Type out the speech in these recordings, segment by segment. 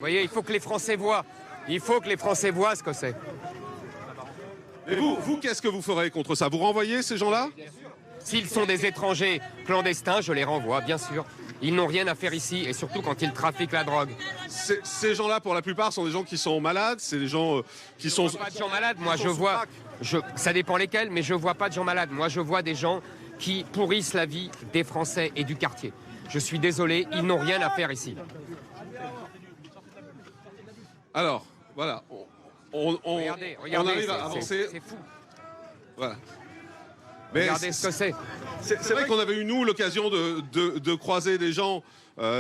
Vous voyez, il faut que les Français voient. Il faut que les Français voient ce que c'est. Et vous qu'est-ce que vous ferez contre ça? Vous renvoyez ces gens-là? S'ils sont des étrangers clandestins, je les renvoie, bien sûr. Ils n'ont rien à faire ici, et surtout quand ils trafiquent la drogue. Ces gens-là, pour la plupart, sont des gens qui sont malades, c'est des gens qui sont... Pas de gens malades, moi je vois... ça dépend lesquels, mais je vois pas de gens malades. Moi je vois des gens qui pourrissent la vie des Français et du quartier. Je suis désolé, ils n'ont rien à faire ici. Alors, voilà, Regardez, on arrive à avancer. C'est fou. Voilà. Mais Regardez ce que c'est. C'est vrai qu'on avait eu, nous, l'occasion de croiser des gens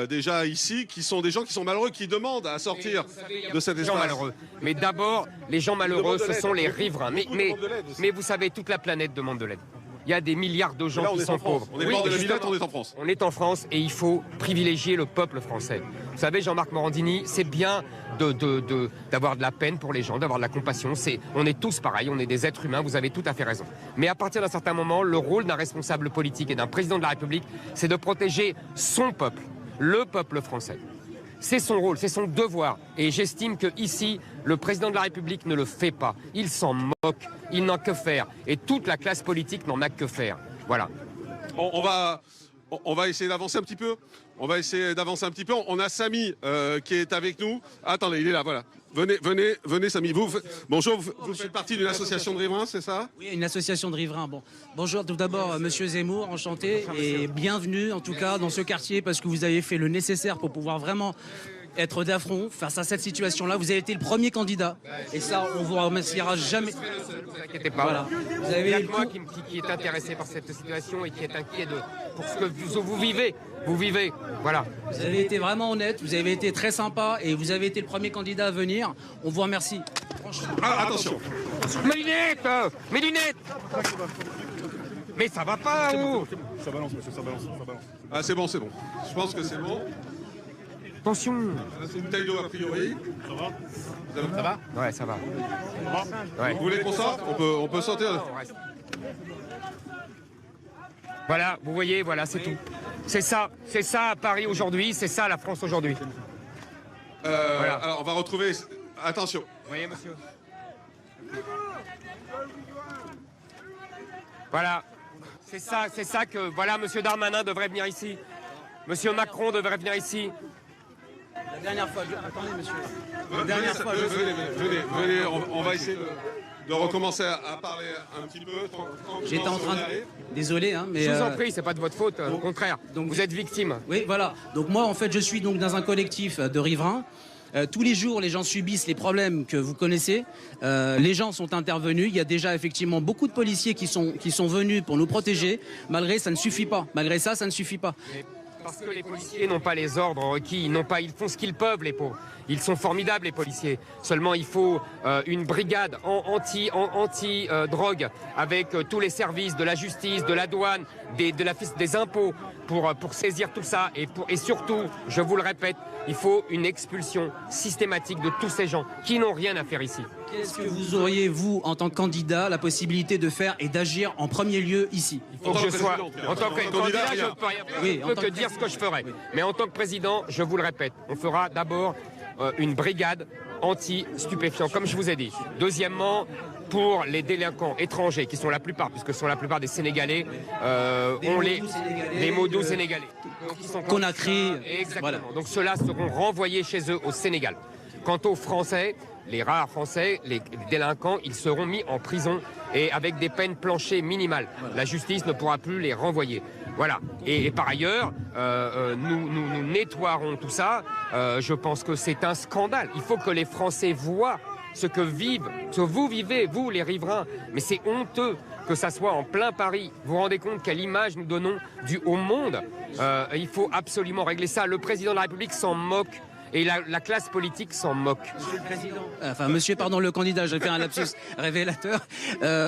déjà ici, qui sont des gens qui sont malheureux, qui demandent à sortir de cet espace. Malheureux. Mais d'abord, les gens malheureux, ce sont les riverains. Mais vous savez, toute la planète demande de l'aide. Il y a des milliards de gens qui sont pauvres. On est bord de la Villette, on est en France. On est en France et il faut privilégier le peuple français. Vous savez, Jean-Marc Morandini, c'est bien d'avoir de la peine pour les gens, d'avoir de la compassion. On est tous pareils, on est des êtres humains, vous avez tout à fait raison. Mais à partir d'un certain moment, le rôle d'un responsable politique et d'un président de la République, c'est de protéger son peuple, le peuple français. C'est son rôle, c'est son devoir. Et j'estime que ici, le président de la République ne le fait pas. Il s'en moque, il n'en a que faire. Et toute la classe politique n'en a que faire. Voilà. On va essayer d'avancer un petit peu. On a Samy qui est avec nous. Attendez, il est là, voilà. Venez Samy. Bonjour, vous faites partie d'une association de riverains, c'est ça? Oui, une association de riverains. Bon. Bonjour tout d'abord, monsieur Zemmour, enchanté et bienvenue en tout cas dans ce quartier parce que vous avez fait le nécessaire pour pouvoir vraiment être d'affront face à cette situation-là. Vous avez été le premier candidat et ça, on vous remerciera jamais. Ne vous inquiétez pas. Voilà. Vous avez Il y a que moi qui est intéressé par cette situation et qui est inquiet pour ce que vous vivez. Vous vivez, voilà. Vous avez été vraiment honnête, vous avez été très sympa et vous avez été le premier candidat à venir. On vous remercie. Ah, attention. Mes lunettes. Mais ça va pas, ou Ça balance, monsieur, ça balance. Ah, c'est bon. Je pense que c'est bon. Attention. C'est une bouteille d'eau a priori. Ça va? Ouais, ça va. Ouais. Vous voulez qu'on sorte? On peut sortir. Non, on reste. Voilà, vous voyez, voilà, c'est tout. C'est ça à Paris aujourd'hui, c'est ça la France aujourd'hui. Voilà. Alors, on va retrouver... Attention. Vous voyez, monsieur? Voilà, c'est ça que... Voilà, monsieur Darmanin devrait venir ici. Monsieur Macron devrait venir ici. La dernière fois, attendez monsieur. Venez, on va essayer de recommencer à parler un petit peu. J'étais en train de... Désolé, hein, mais... Je vous en prie, c'est pas de votre faute, au contraire. donc- Vous êtes victime. Oui, voilà. Donc moi, en fait, je suis donc dans un collectif de riverains. Tous les jours, les gens subissent les problèmes que vous connaissez. Les gens sont intervenus. Il y a déjà effectivement beaucoup de policiers qui sont venus pour nous protéger. Malgré ça ne suffit pas. Malgré ça ne suffit pas. Parce que les policiers n'ont pas les ordres requis, ils font ce qu'ils peuvent, les pauvres. Ils sont formidables, les policiers. Seulement, il faut une brigade anti-drogue avec tous les services de la justice, de la douane, des impôts pour saisir tout ça. Et surtout, je vous le répète, il faut une expulsion systématique de tous ces gens qui n'ont rien à faire ici. Qu'est-ce que vous auriez, vous, en tant que candidat, la possibilité de faire et d'agir en premier lieu ici? Il faut que je sois... En tant que candidat, je ne peux que dire ce que je ferai. Mais en tant que président, je vous le répète, on fera d'abord une brigade anti-stupéfiants, comme je vous ai dit. Deuxièmement, pour les délinquants étrangers, qui sont la plupart, puisque ce sont la plupart des Sénégalais, des modos sénégalais. Qu'on a créé. Exactement. Voilà. Donc ceux-là seront renvoyés chez eux au Sénégal. Quant aux Français, les rares Français, les délinquants, ils seront mis en prison et avec des peines planchées minimales. La justice ne pourra plus les renvoyer. Voilà. Et par ailleurs, nous nettoierons tout ça. Je pense que c'est un scandale. Il faut que les Français voient ce que vous vivez, vous les riverains. Mais c'est honteux que ça soit en plein Paris. Vous vous rendez compte quelle image nous donnons au monde? Il faut absolument régler ça. Le président de la République s'en moque. Et la classe politique s'en moque. Monsieur le président. Enfin, monsieur, pardon, le candidat, j'ai fait un lapsus révélateur.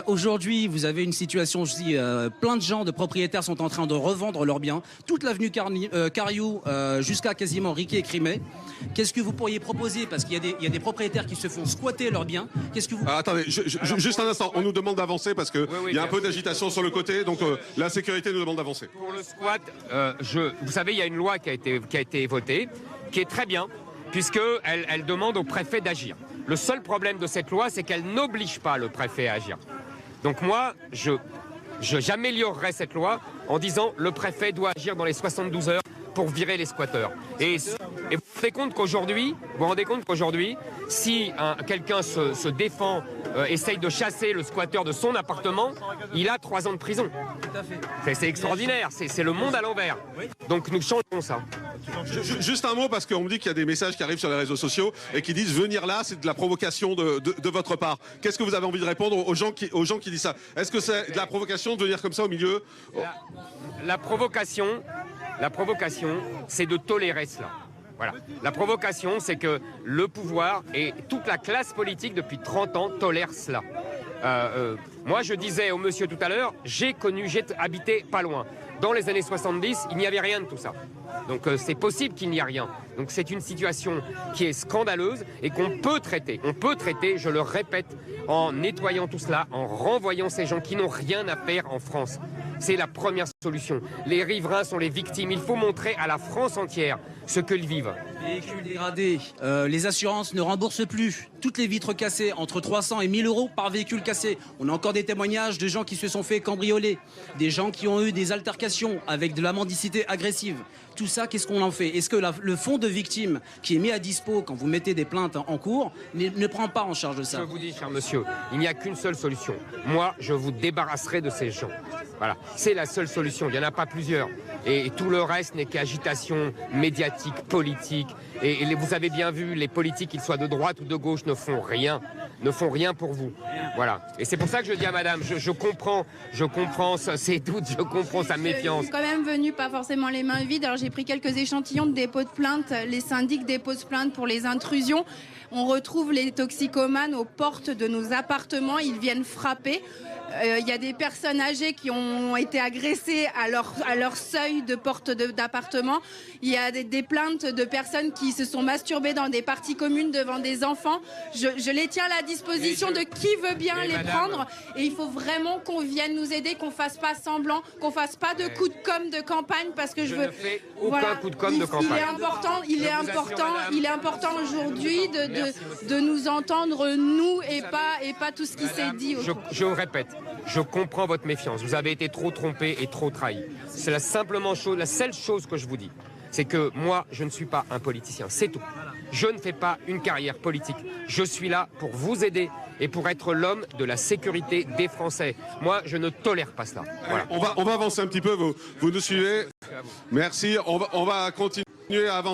Aujourd'hui, vous avez une situation aussi, plein de gens, de propriétaires sont en train de revendre leurs biens. Toute l'avenue Cariou jusqu'à quasiment Riquet et Crimée. Qu'est-ce que vous pourriez proposer? Parce qu'il y a des propriétaires qui se font squatter leurs biens. Qu'est-ce que vous... Attendez, juste un instant, on nous demande d'avancer parce qu'il y a un peu d'agitation sur le côté, donc la sécurité nous demande d'avancer. Pour le squat, vous savez, il y a une loi qui a été votée, qui est très bien, puisqu'elle demande au préfet d'agir. Le seul problème de cette loi, c'est qu'elle n'oblige pas le préfet à agir. Donc moi, j'améliorerai cette loi en disant le préfet doit agir dans les 72 heures pour virer les squatteurs. Et vous vous rendez compte qu'aujourd'hui, si quelqu'un se défend, essaye de chasser le squatteur de son appartement, il a 3 ans de prison. C'est extraordinaire, c'est le monde à l'envers. Donc nous changeons ça. Juste un mot, parce qu'on me dit qu'il y a des messages qui arrivent sur les réseaux sociaux et qui disent venir là, c'est de la provocation de votre part. Qu'est-ce que vous avez envie de répondre aux gens qui disent ça? Est-ce que c'est de la provocation de venir comme ça au milieu? La provocation, c'est de tolérer cela. Voilà. La provocation, c'est que le pouvoir et toute la classe politique depuis 30 ans tolèrent cela. Moi, je disais au monsieur tout à l'heure, j'ai habité pas loin. Dans les années 70, il n'y avait rien de tout ça. Donc c'est possible qu'il n'y ait rien. Donc c'est une situation qui est scandaleuse et qu'on peut traiter. On peut traiter, je le répète, en nettoyant tout cela, en renvoyant ces gens qui n'ont rien à faire en France. C'est la première solution. Les riverains sont les victimes. Il faut montrer à la France entière ce qu'ils vivent. Véhicules dégradés, les assurances ne remboursent plus. Toutes les vitres cassées, entre 300 et 1000 euros par véhicule cassé. On a encore des témoignages de gens qui se sont fait cambrioler, des gens qui ont eu des altercations avec de la mendicité agressive. Tout ça, qu'est-ce qu'on en fait? Est-ce que le fonds de victimes qui est mis à dispo quand vous mettez des plaintes en cours ne prend pas en charge de ça? Je vous dis, cher monsieur, il n'y a qu'une seule solution. Moi, je vous débarrasserai de ces gens. Voilà, c'est la seule solution. Il n'y en a pas plusieurs. Et tout le reste n'est qu'agitation médiatique, politique. Et vous avez bien vu, les politiques, qu'ils soient de droite ou de gauche, ne font rien pour vous. Voilà. Et c'est pour ça que je dis à madame, je comprends ses doutes, je comprends sa méfiance. Je suis quand même venue pas forcément les mains vides. Alors j'ai pris quelques échantillons de dépôts de plainte. Les syndics déposent plainte pour les intrusions. On retrouve les toxicomanes aux portes de nos appartements. Ils viennent frapper. Il y a des personnes âgées qui ont été agressées à leur seuil de porte d'appartement. Il y a des plaintes de personnes qui se sont masturbées dans des parties communes devant des enfants. Je les tiens à la disposition de qui veut bien les prendre. Et il faut vraiment qu'on vienne nous aider, qu'on fasse pas semblant, qu'on fasse pas de coup de com' de campagne, parce que je veux. Ne fais aucun coup de com' de campagne. Il est important aujourd'hui de nous entendre, nous, et pas tout ce qui s'est dit. Je vous répète. Je comprends votre méfiance. Vous avez été trop trompé et trop trahi. C'est la seule chose que je vous dis. C'est que moi, je ne suis pas un politicien. C'est tout. Je ne fais pas une carrière politique. Je suis là pour vous aider et pour être l'homme de la sécurité des Français. Moi, je ne tolère pas cela. Voilà. On va avancer un petit peu. Vous nous suivez. Merci. On va continuer à avancer.